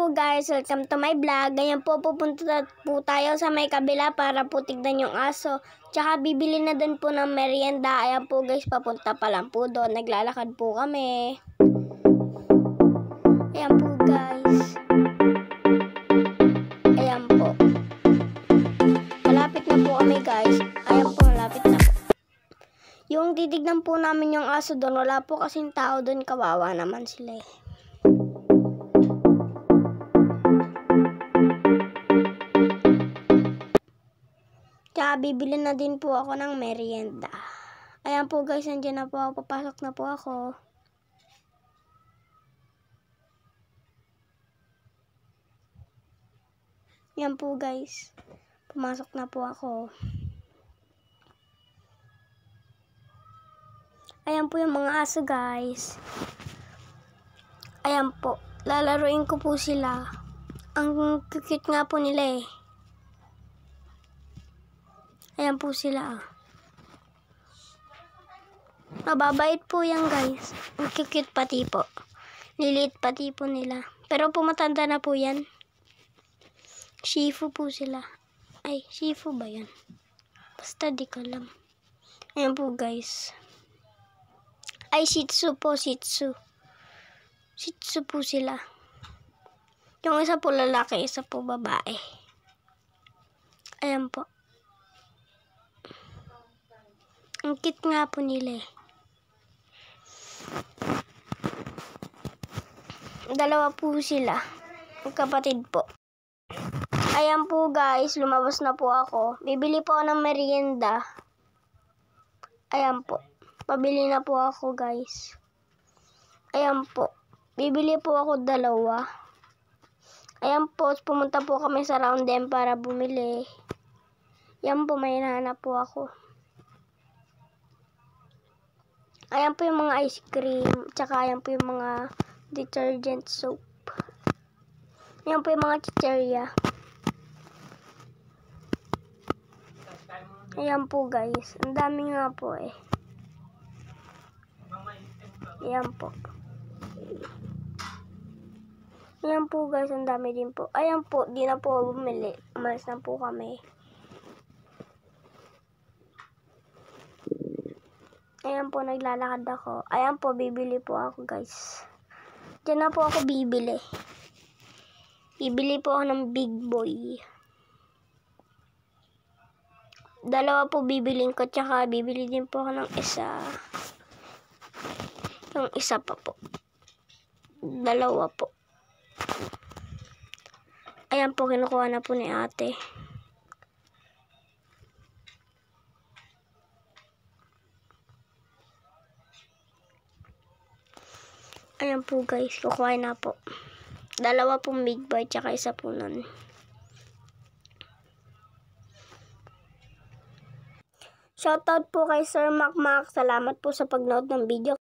po guys, welcome to my vlog. Ngayon po pupunta po tayo sa may kabila para po tignan yung aso. Tsaka bibili na din po ng merienda. Ayan po guys, papunta pa lang po doon. Naglalakad po kami. Ayan po guys. Ayan po. Malapit na po kami guys. Ayan po, malapit na po. Yung titignan po namin yung aso doon, wala po kasing tao doon. Kawawa naman sila eh. Tsaka bibili na din po ako ng merienda. Ayan po guys, nandiyan na po ako. Papasok na po ako. Ayan po guys. Pumasok na po ako. Ayan po yung mga aso guys. Ayan po. Lalaruin ko po sila. Ang cute nga po nila eh. Ayan po sila. Mababait po yan guys. Ang cute pati po. Lilit pati po nila. Pero pumatanda na po yan. Shifu po sila. Ay, Shifu ba yan? Basta di ko alam. Ayan po guys. Ay, Shih Tzu po, Shih Tzu. Shih Tzu po sila. Yung isa po lalaki, isa po babae. Ayan po. Ang cute nga po nila eh. Dalawa po sila. Magkapatid po. Ayan po guys, lumabas na po ako. Bibili po ako ng merienda. Ayan po. Pabili na po ako guys. Ayan po. Bibili po ako dalawa. Ayan po, pumunta po kami sa Round M para bumili. Ayan po, may hinahanap po ako. Ayan po yung mga ice cream. Tsaka ayan po yung mga detergent soap. Ayan po yung mga chicherya. Ayan po guys. Ang dami nga po eh. Ayan po. Ayan po guys. Ang dami din po. Ayan po. Di na po bumili. Umalis na po kami. Ayan po, naglalakad ako. Ayan po, bibili po ako guys. Diyan na po ako bibili. Bibili po ako ng big boy. Dalawa po bibiling ko, tsaka bibili din po ako ng isa. Yung isa pa po. Dalawa po. Ayan po, kinukuha na po ni ate. Ayan po guys, kukuha na po. Dalawa pong big boy, tsaka isa po nun. Shoutout po kay Sir Macmac. Salamat po sa pag-nood ng video.